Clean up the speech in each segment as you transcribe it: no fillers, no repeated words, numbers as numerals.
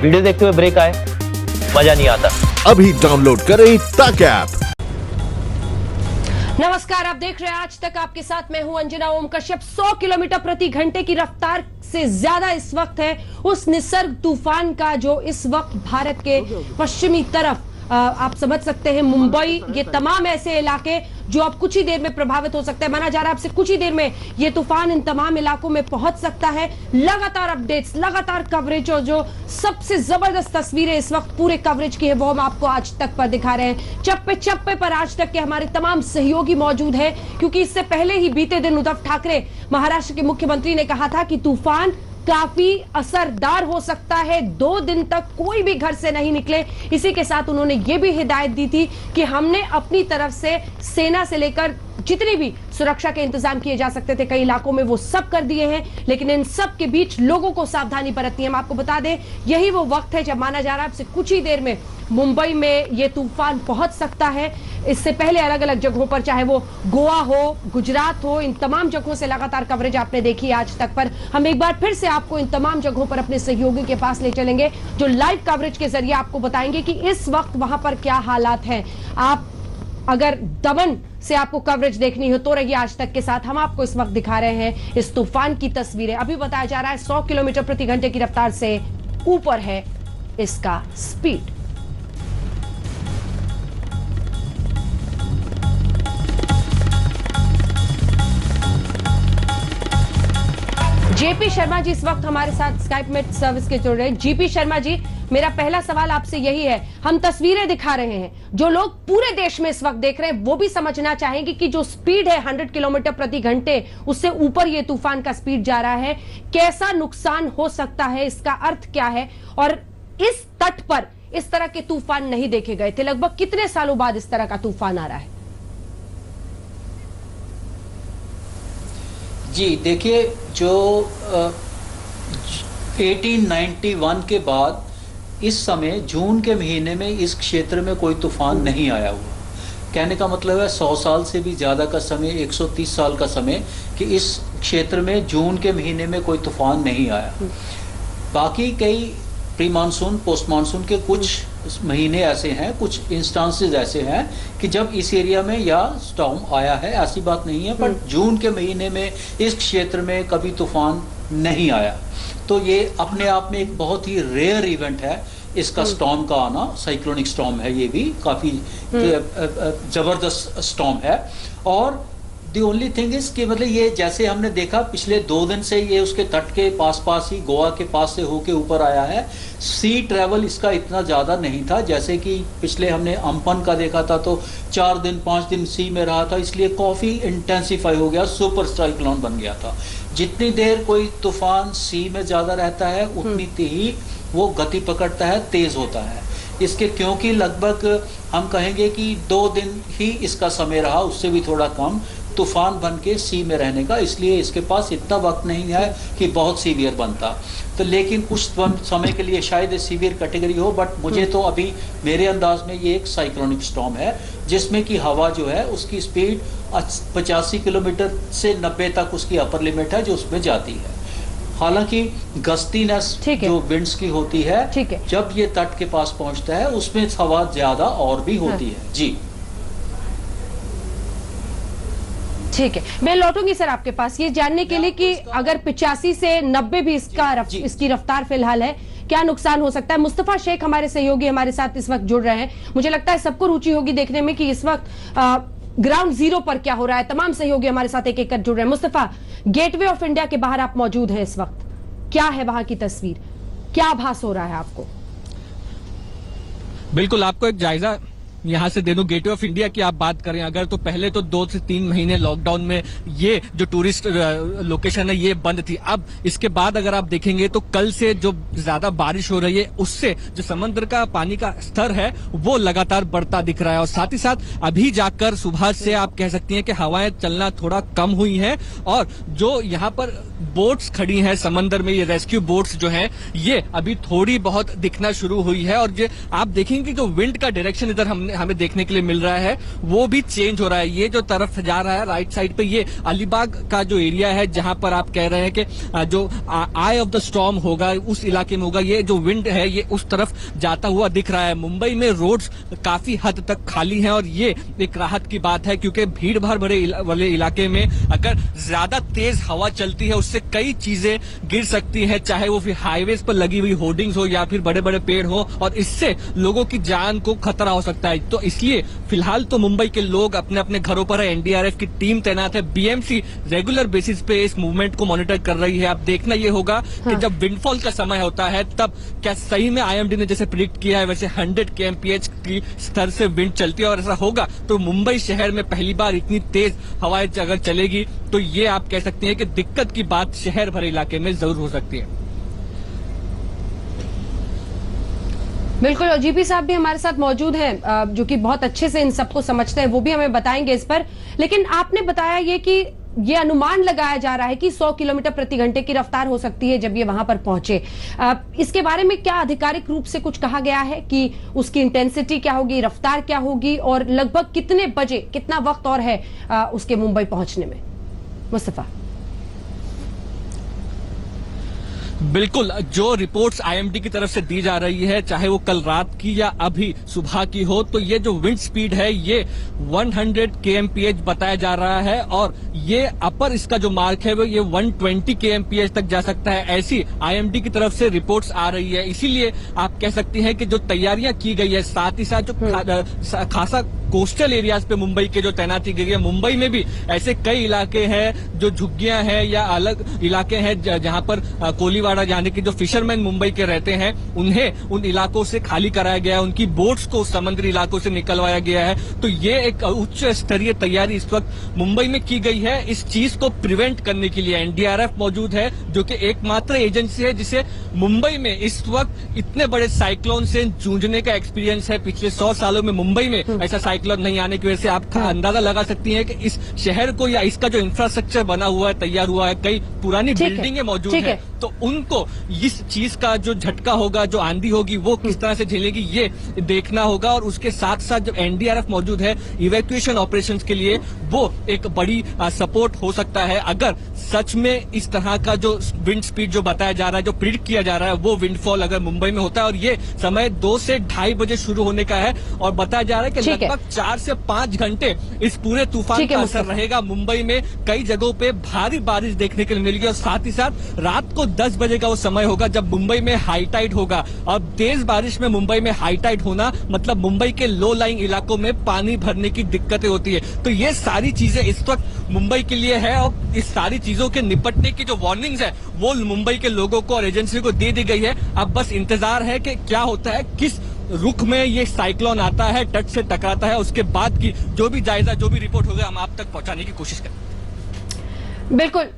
Video देखते हुए break आए, मजा नहीं आता। अभी डाउनलोड करें तक ऐप। नमस्कार, आप देख रहे हैं आज तक। आपके साथ मैं हूं अंजना ओम कश्यप। 100 किलोमीटर प्रति घंटे की रफ्तार से ज्यादा इस वक्त है उस निसर्ग तूफान का जो इस वक्त भारत के पश्चिमी तरफ आप समझ सकते हैं, मुंबई, ये तमाम ऐसे इलाके जो अब कुछ ही देर में प्रभावित हो सकते हैं। माना जा रहा है आपसे कुछ ही देर में ये तूफान इन तमाम इलाकों में पहुंच सकता है। लगातार अपडेट्स, लगातार कवरेज और जो सबसे जबरदस्त तस्वीरें इस वक्त पूरे कवरेज की है वो हम आपको आज तक पर दिखा रहे हैं। चप्पे चप्पे पर आज तक के हमारे तमाम सहयोगी मौजूद हैं, क्योंकि इससे पहले ही बीते दिन उद्धव ठाकरे महाराष्ट्र के मुख्यमंत्री ने कहा था कि तूफान काफी असरदार हो सकता है, 2 दिन तक कोई भी घर से नहीं निकले। इसी के साथ उन्होंने ये भी हिदायत दी थी कि हमने अपनी तरफ से सेना से लेकर जितनी भी सुरक्षा के इंतजाम किए जा सकते थे कई इलाकों में वो सब कर दिए हैं, लेकिन इन सब के बीच लोगों को सावधानी बरतनी है। हम आपको बता दें, यही वो वक्त है जब माना जा रहा है आपसे कुछ ही देर में मुंबई में ये तूफान पहुंच सकता है। इससे पहले अलग अलग जगहों पर, चाहे वो गोवा हो, गुजरात हो, इन तमाम जगहों से लगातार कवरेज आपने देखी आज तक पर। हम एक बार फिर से आपको इन तमाम जगहों पर अपने सहयोगी के पास ले चलेंगे जो लाइव कवरेज के जरिए आपको बताएंगे कि इस वक्त वहां पर क्या हालात हैं। आप अगर दमन से आपको कवरेज देखनी हो तो रहिए आज तक के साथ। हम आपको इस वक्त दिखा रहे हैं इस तूफान की तस्वीरें। अभी बताया जा रहा है 100 किलोमीटर प्रति घंटे की रफ्तार से ऊपर है इसका स्पीड। जेपी शर्मा जी इस वक्त हमारे साथ स्काइप में सर्विस के जुड़ रहे हैं। जीपी शर्मा जी, मेरा पहला सवाल आपसे यही है, हम तस्वीरें दिखा रहे हैं, जो लोग पूरे देश में इस वक्त देख रहे हैं वो भी समझना चाहेंगे कि जो स्पीड है 100 किलोमीटर प्रति घंटे, उससे ऊपर ये तूफान का स्पीड जा रहा है, कैसा नुकसान हो सकता है, इसका अर्थ क्या है, और इस तट पर इस तरह के तूफान नहीं देखे गए थे। लगभग कितने सालों बाद इस तरह का तूफान आ रहा है? जी देखिए, जो 1891 के बाद इस समय जून के महीने में इस क्षेत्र में कोई तूफान नहीं आया हुआ। कहने का मतलब है 100 साल से भी ज़्यादा का समय, 130 साल का समय कि इस क्षेत्र में जून के महीने में कोई तूफान नहीं आया। बाकी कई प्री मानसून, पोस्ट मानसून के कुछ महीने ऐसे हैं, कुछ इंस्टांसेस ऐसे हैं कि जब इस एरिया में या स्टॉर्म आया है, ऐसी बात नहीं है, पर जून के महीने में इस क्षेत्र में कभी तूफान नहीं आया। तो ये अपने आप में एक बहुत ही रेयर इवेंट है इसका स्टॉर्म का आना। साइक्लोनिक स्टॉर्म है, ये भी काफ़ी ज़बरदस्त स्टॉर्म है। और दी ओनली थिंग इज कि मतलब ये जैसे हमने देखा पिछले 2 दिन से ये उसके तट के पास ही, गोवा के पास से होके ऊपर आया है। सी ट्रैवल इसका इतना ज़्यादा नहीं था, जैसे कि पिछले हमने अम्पन का देखा था तो 4 दिन 5 दिन सी में रहा था, इसलिए काफ़ी इंटेंसिफाई हो गया, सुपर साइक्लोन बन गया था। जितनी देर कोई तूफान सी में ज़्यादा रहता है उतनी ही वो गति पकड़ता है, तेज़ होता है इसके, क्योंकि लगभग हम कहेंगे कि 2 दिन ही इसका समय रहा, उससे भी थोड़ा कम तूफान बन के सी में रहने का, इसलिए इसके पास इतना वक्त नहीं है कि बहुत सीवियर बनता। तो लेकिन कुछ समय के लिए शायद सीवियर कैटेगरी हो, बट मुझे तो अभी मेरे अंदाज में ये एक साइक्लोनिक स्टॉर्म है जिसमें कि हवा जो है उसकी स्पीड 85 किलोमीटर से 90 तक उसकी अपर लिमिट है जो उसमें जाती है। हालांकि गस्तीनेस जो विंड्स की होती है, जब ये तट के पास पहुंचता है उसमें हवा ज्यादा और भी होती है। जी ठीक है, मैं लौटूंगी सर आपके पास ये जानने के लिए कि अगर 85 से 90 भी इसकी रफ्तार फिलहाल है, क्या नुकसान हो सकता है। मुस्तफा शेख हमारे सहयोगी हमारे साथ इस वक्त जुड़ रहे हैं। मुझे लगता है सबको रुचि होगी देखने में कि इस वक्त ग्राउंड जीरो पर क्या हो रहा है। तमाम सहयोगी हमारे साथ एक एक कर जुड़ रहे हैं। मुस्तफा, गेटवे ऑफ इंडिया के बाहर आप मौजूद हैं इस वक्त, क्या है वहां की तस्वीर, क्या आभास हो रहा है आपको? बिल्कुल, आपको एक जायजा यहाँ से दे दूं। गेटवे ऑफ इंडिया की आप बात करें अगर, तो पहले तो 2 से 3 महीने लॉकडाउन में ये जो टूरिस्ट लोकेशन है ये बंद थी। अब इसके बाद अगर आप देखेंगे तो कल से जो ज्यादा बारिश हो रही है उससे जो समुद्र का पानी का स्तर है वो लगातार बढ़ता दिख रहा है। और साथ ही साथ अभी जाकर सुबह से आप कह सकती हैं कि हवाएं चलना थोड़ा कम हुई है, और जो यहाँ पर बोट्स खड़ी हैं समंदर में, ये रेस्क्यू बोट्स जो हैं ये अभी थोड़ी बहुत दिखना शुरू हुई है। और जो आप देखेंगे जो विंड का डायरेक्शन इधर हमने हमें देखने के लिए मिल रहा है वो भी चेंज हो रहा है। ये जो तरफ जा रहा है राइट साइड पे, ये अलीबाग का जो एरिया है जहां पर आप कह रहे हैं कि जो आई ऑफ द स्टॉर्म होगा उस इलाके में होगा, ये जो विंड है ये उस तरफ जाता हुआ दिख रहा है। मुंबई में रोड्स काफी हद तक खाली हैं और ये एक राहत की बात है, क्योंकि भीड़ भाड़ भरे वाले इलाके में अगर ज्यादा तेज हवा चलती है उससे कई चीजें गिर सकती है, चाहे वो फिर हाईवेज पर लगी हुई होर्डिंग्स हो या फिर बड़े बड़े पेड़ हो, और इससे लोगों की जान को खतरा हो सकता है। तो इसलिए फिलहाल तो मुंबई के लोग अपने अपने घरों पर है, एनडीआरएफ की टीम तैनात है, बीएमसी रेगुलर बेसिस पे इस मूवमेंट को मॉनिटर कर रही है। अब देखना ये होगा कि जब विंडफॉल का समय होता है तब क्या सही में आईएमडी ने जैसे प्रिडिक्ट किया है वैसे 100 kmph की स्तर से विंड चलती है, और ऐसा होगा तो मुंबई शहर में पहली बार इतनी तेज हवाएं अगर चलेगी तो ये आप कह सकते हैं कि दिक्कत की बात शहर भरे इलाके में जरूर हो सकती है। बिल्कुल, और जीपी साहब भी हमारे साथ मौजूद हैं जो कि बहुत अच्छे से इन सबको समझते हैं, वो भी हमें बताएंगे इस पर। लेकिन आपने बताया ये कि ये अनुमान लगाया जा रहा है कि 100 किलोमीटर प्रति घंटे की रफ्तार हो सकती है जब ये वहां पर पहुंचे। इसके बारे में क्या आधिकारिक रूप से कुछ कहा गया है कि उसकी इंटेंसिटी क्या होगी, रफ्तार क्या होगी, और लगभग कितने बजे, कितना वक्त और है उसके मुंबई पहुंचने में? मुस्तफा। बिल्कुल, जो रिपोर्ट्स आईएमडी की तरफ से दी जा रही है, चाहे वो कल रात की या अभी सुबह की हो, तो ये जो विंड स्पीड है ये 100 kmph बताया जा रहा है, और ये अपर इसका जो मार्क है वो ये 120 kmph तक जा सकता है, ऐसी आईएमडी की तरफ से रिपोर्ट्स आ रही है। इसीलिए आप कह सकती हैं कि जो तैयारियां की गई है, साथ ही साथ जो खासा कोस्टल एरियाज पे मुंबई के जो तैनाती की गई है, मुंबई में भी ऐसे कई इलाके हैं जो झुग्गियां हैं या अलग इलाके हैं जहां पर कोलीवाड़ा जाने के जो फिशरमैन मुंबई के रहते हैं उन्हें उन इलाकों से खाली कराया गया है, उनकी बोट्स को समुद्री इलाकों से निकलवाया गया है। तो ये एक उच्च स्तरीय तैयारी इस वक्त मुंबई में की गई है। इस चीज को प्रिवेंट करने के लिए एनडीआरएफ मौजूद है, जो कि एकमात्र एजेंसी है जिसे मुंबई में इस वक्त इतने बड़े साइक्लोन से जूझने का एक्सपीरियंस है। पिछले 100 सालों में मुंबई में ऐसा साइक्लोन नहीं आने की वजह से आप अंदाजा लगा सकती हैं कि इस शहर को या इसका जो इंफ्रास्ट्रक्चर बना हुआ है, तैयार हुआ है, कई पुरानी बिल्डिंगें मौजूद है, तो उनको इस चीज का जो झटका होगा, जो आंधी होगी, वो किस तरह से झेलेगी ये देखना होगा। और उसके साथ साथ जब एनडीआरएफ मौजूद है इवैक्यूएशन ऑपरेशंस के लिए, वो एक बड़ी सपोर्ट हो सकता है अगर सच में इस तरह का जो विंड स्पीड जो बताया जा रहा है, जो प्रिडिक्ट किया जा रहा है, वो विंडफॉल अगर मुंबई में होता है। और ये समय 2 से 2:30 बजे शुरू होने का है, और बताया जा रहा है कि लगभग 4 से 5 घंटे इस पूरे तूफान का असर रहेगा। मुंबई में कई जगहों पे भारी बारिश देखने के लिए मिलेगी, और साथ ही साथ रात को 10 बजे का वो समय होगा जब मुंबई में हाई टाइड होगा। और तेज बारिश में मुंबई में हाई टाइड होना मतलब मुंबई के लो लाइंग इलाकों में पानी भरने की दिक्कतें होती है। तो ये सारी चीजें इस वक्त मुंबई के लिए है, और इस सारी चीजों के निपटने की जो वार्निंग्स है वो मुंबई के लोगों को और एजेंसी को दे दी गई है। अब बस इंतजार है कि क्या होता है, किस रुख में ये साइक्लोन आता है, तट से टकराता है, उसके बाद की जो भी जायजा, जो भी रिपोर्ट होगा, हम आप तक पहुंचाने की कोशिश करें। बिल्कुल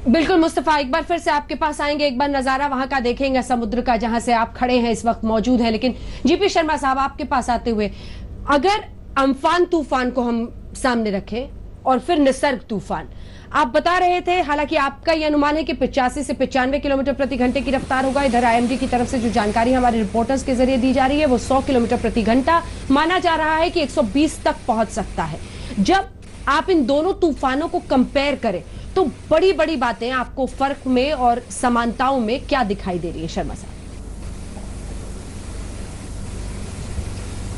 बिल्कुल मुस्तफा, एक बार फिर से आपके पास आएंगे, एक बार नजारा वहां का देखेंगे समुद्र का जहां से आप खड़े हैं इस वक्त मौजूद है। लेकिन जीपी शर्मा साहब, आपके पास आते हुए, अगर अम्फान तूफान को हम सामने रखें और फिर निसर्ग तूफान, आप बता रहे थे, हालांकि आपका यह अनुमान है कि 85 से 95 किलोमीटर प्रति घंटे की रफ्तार होगा। इधर आईएमडी की तरफ से जो जानकारी हमारे रिपोर्टर्स के जरिए दी जा रही है वो 100 किलोमीटर प्रति घंटा माना जा रहा है कि 120 तक पहुंच सकता है। जब आप इन दोनों तूफानों को कंपेयर करें तो बड़ी बड़ी बातें आपको फर्क में और समानताओं में क्या दिखाई दे रही है शर्मा साहब?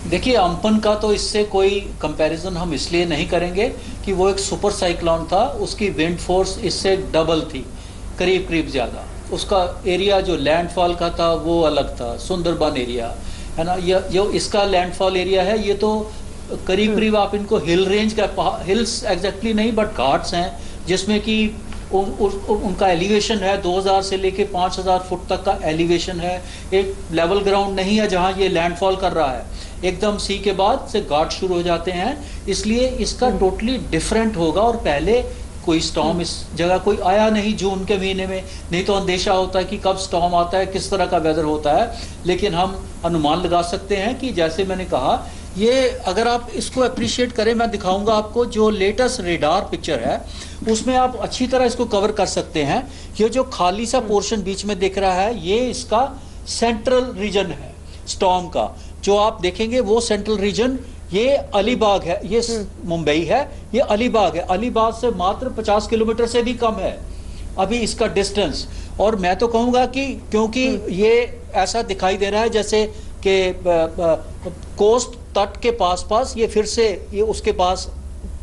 देखिए, अम्पन का तो इससे कोई कंपैरिजन हम इसलिए नहीं करेंगे कि वो एक सुपर साइक्लोन था, उसकी विंड फोर्स इससे डबल थी, करीब करीब ज़्यादा। उसका एरिया जो लैंडफॉल का था वो अलग था, सुंदरबन एरिया है ना। ये इसका लैंडफॉल एरिया है, ये तो करीब करीब आप इनको हिल रेंज का, हिल्स एग्जैक्टली नहीं बट घाट्स हैं, जिसमें कि उनका एलिवेशन है 2000 से लेके 5000 फुट तक का एलिवेशन है। एक लेवल ग्राउंड नहीं है जहां ये लैंडफॉल कर रहा है, एकदम सी के बाद से घाट शुरू हो जाते हैं, इसलिए इसका टोटली डिफरेंट होगा। और पहले कोई स्टॉर्म इस जगह कोई आया नहीं जून के महीने में, नहीं तो अंदेशा होता है कि कब स्टॉर्म आता है, किस तरह का वेदर होता है। लेकिन हम अनुमान लगा सकते हैं कि जैसे मैंने कहा, ये अगर आप इसको अप्रिशिएट करें, मैं दिखाऊंगा आपको जो लेटेस्ट रेडार पिक्चर है, उसमें आप अच्छी तरह इसको कवर कर सकते हैं। ये जो खाली सा पोर्शन बीच में दिख रहा है, ये इसका सेंट्रल रीजन है स्टॉर्म का। जो आप देखेंगे वो सेंट्रल रीजन, ये अलीबाग है, ये मुंबई है, ये अलीबाग है। अलीबाग से मात्र 50 किलोमीटर से भी कम है अभी इसका डिस्टेंस। और मैं तो कहूंगा कि क्योंकि ये ऐसा दिखाई दे रहा है जैसे कि कोस्ट तट के पास ये फिर से ये उसके पास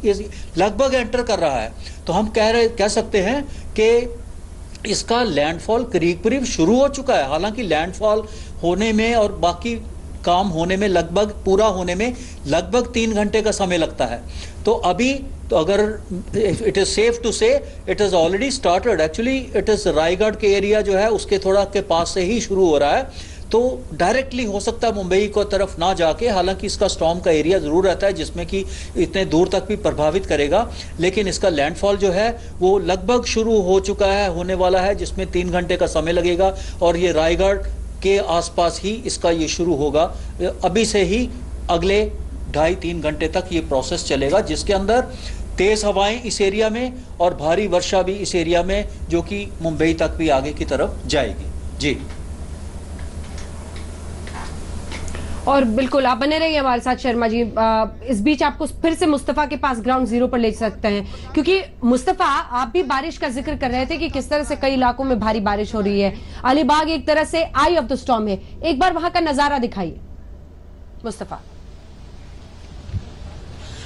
ये लगभग एंटर कर रहा है, तो हम कह सकते हैं कि इसका लैंडफॉल करीब करीब शुरू हो चुका है। हालांकि लैंडफॉल होने में और बाकी काम होने में लगभग पूरा होने में लगभग 3 घंटे का समय लगता है। तो अभी तो अगर इट इज सेफ टू से it is already started, actually it is Raigarh के एरिया जो है उसके थोड़ा के पास से ही शुरू हो रहा है, तो डायरेक्टली हो सकता है मुंबई को तरफ ना जाके। हालांकि इसका स्टॉर्म का एरिया जरूर रहता है जिसमें कि इतने दूर तक भी प्रभावित करेगा, लेकिन इसका लैंडफॉल जो है वो लगभग शुरू हो चुका है, होने वाला है, जिसमें 3 घंटे का समय लगेगा और ये रायगढ़ के आसपास ही इसका ये शुरू होगा। अभी से ही अगले 2.5-3 घंटे तक ये प्रोसेस चलेगा, जिसके अंदर तेज हवाएं इस एरिया में और भारी वर्षा भी इस एरिया में, जो कि मुंबई तक भी आगे की तरफ जाएगी। जी, और बिल्कुल आप बने रहिए हमारे साथ शर्मा जी। इस बीच आपको फिर से मुस्तफा के पास ग्राउंड जीरो पर ले सकते हैं, क्योंकि मुस्तफा आप भी बारिश का जिक्र कर रहे थे कि किस तरह से कई इलाकों में भारी बारिश हो रही है। अलीबाग एक तरह से आई ऑफ द स्टॉर्म है, एक बार वहां का नजारा दिखाइए मुस्तफा।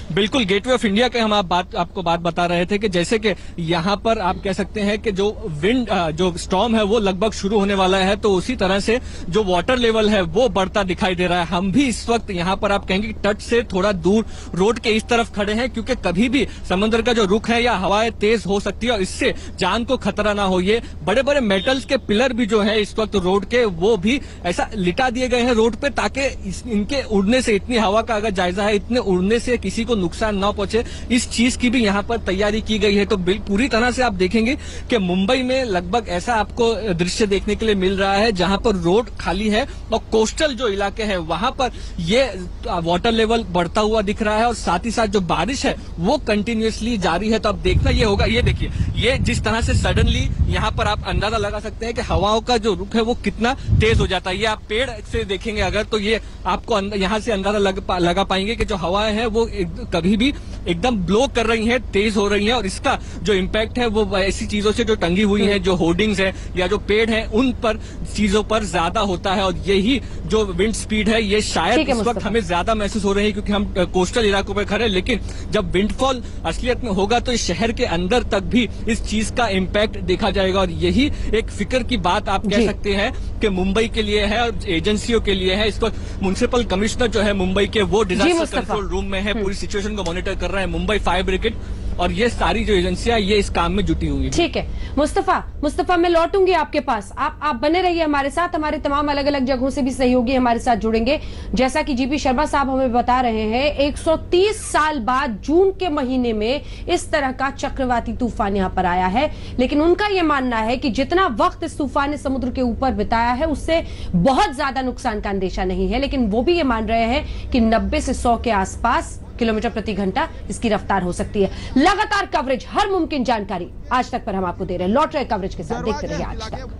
बिल्कुल, गेटवे ऑफ इंडिया के हम आपको बात बता रहे थे कि जैसे कि यहाँ पर आप कह सकते हैं कि जो विंड जो स्टॉर्म है वो लगभग शुरू होने वाला है, तो उसी तरह से जो वाटर लेवल है वो बढ़ता दिखाई दे रहा है। हम भी इस वक्त यहाँ पर आप कहेंगे कि तट से थोड़ा दूर रोड के इस तरफ खड़े हैं, क्योंकि कभी भी समुद्र का जो रुख है या हवाएं तेज हो सकती है और इससे जान को खतरा ना हो। ये बड़े बड़े मेटल्स के पिलर भी जो है इस वक्त रोड के वो भी ऐसा लिटा दिए गए हैं रोड पे, ताकि इनके उड़ने से, इतनी हवा का अगर जायजा है, इतने उड़ने से किसी को नुकसान ना पहुंचे, इस चीज की भी यहाँ पर तैयारी की गई है। तो पूरी तरह से आप देखेंगे कि मुंबई में लगभग ऐसा आपको दृश्य देखने के लिए मिल रहा है जहां पर रोड खाली है और कोस्टल जो इलाके हैं वहां पर ये वाटर लेवल बढ़ता हुआ दिख रहा है और साथ ही साथ जो बारिश है वो कंटिन्यूअसली जारी है। तो अब देखना ये होगा, ये देखिए, ये जिस तरह से सडनली यहाँ पर आप अंदाजा लगा सकते हैं कि हवाओं का जो रुख है वो कितना तेज हो जाता है। ये आप पेड़ से देखेंगे अगर, तो ये आपको यहाँ से अंदाजा लगा पाएंगे कि जो हवाएं हैं वो कभी भी एकदम ब्लो कर रही हैं, तेज हो रही हैं, और इसका जो इम्पैक्ट है वो ऐसी चीजों से जो टंगी हुई हैं, जो होर्डिंग्स है या जो पेड़ हैं, उन पर चीजों पर ज्यादा होता है। और यही जो विंड स्पीड है ये शायद इस वक्त हमें ज्यादा महसूस हो रही है क्योंकि हम कोस्टल इलाकों पर खड़े हैं, लेकिन जब विंडफॉल असलियत में होगा तो इस शहर के अंदर तक भी इस चीज का इम्पैक्ट देखा जाएगा। और यही एक फिक्र की बात आप कह सकते हैं कि मुंबई के लिए है और एजेंसियों के लिए है। इसको म्युनिसिपल कमिश्नर जो है मुंबई के, वो डिजास्टर कंट्रोल रूम में है, पूरी सिचुएशन को मॉनिटर कर रहा है। मुंबई फायर ब्रिगेड और ये सारी जो एजेंसियां ये इस काम में जुटी हुई है। ठीक है मुस्तफा मैं लौटूंगी आपके पास, आप बने रहिए हमारे साथ। हमारे तमाम अलग अलग जगहों से भी सहयोगी हमारे साथ जुड़ेंगे। जैसा कि जीपी शर्मा साहब हमें बता रहे हैं, 130 साल बाद जून के महीने में इस तरह का चक्रवाती तूफान यहां पर आया है, लेकिन उनका यह मानना है कि जितना वक्त इस तूफान ने समुद्र के ऊपर बिताया है उससे बहुत ज्यादा नुकसान का अंदेशा नहीं है। लेकिन वो भी ये मान रहे हैं कि 90 से 100 के आसपास किलोमीटर प्रति घंटा इसकी रफ्तार हो सकती है। लगातार कवरेज, हर मुमकिन जानकारी आज तक पर हम आपको दे रहे हैं। लौट रहे कवरेज के साथ, देखते रहिए आज तक।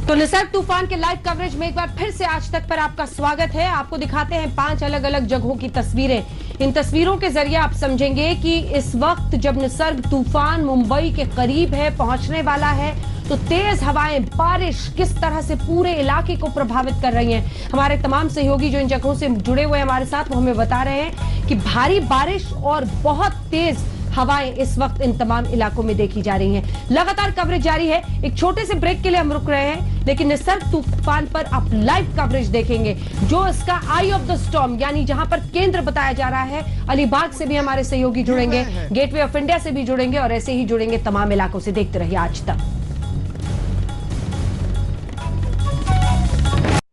तो निसर्ग तूफान के लाइव कवरेज में एक बार फिर से आज तक पर आपका स्वागत है। आपको दिखाते हैं 5 अलग अलग जगहों की तस्वीरें। इन तस्वीरों के जरिए आप समझेंगे कि इस वक्त जब निसर्ग तूफान मुंबई के करीब है, पहुंचने वाला है, तो तेज हवाएं, बारिश किस तरह से पूरे इलाके को प्रभावित कर रही हैं। हमारे तमाम सहयोगी जो इन जगहों से जुड़े हुए हमारे साथ, वो हमें बता रहे हैं कि भारी बारिश और बहुत तेज हवाएं इस वक्त इन तमाम इलाकों में देखी जा रही हैं। लगातार कवरेज जारी है। एक छोटे से ब्रेक के लिए हम रुक रहे हैं, लेकिन निसर्ग तूफान पर आप लाइव कवरेज देखेंगे। जो इसका आई ऑफ द स्टॉर्म यानी जहां पर केंद्र बताया जा रहा है, अलीबाग से भी हमारे सहयोगी जुड़ेंगे, गेटवे ऑफ इंडिया से भी जुड़ेंगे और ऐसे ही जुड़ेंगे तमाम इलाकों से। देखते रहिए आज तक।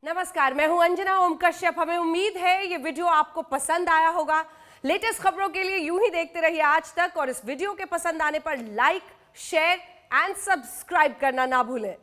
नमस्कार, मैं हूं अंजना ओम कश्यप। हमें उम्मीद है ये वीडियो आपको पसंद आया होगा। लेटेस्ट खबरों के लिए यूं ही देखते रहिए आज तक, और इस वीडियो के पसंद आने पर लाइक, शेयर एंड सब्सक्राइब करना ना भूलें।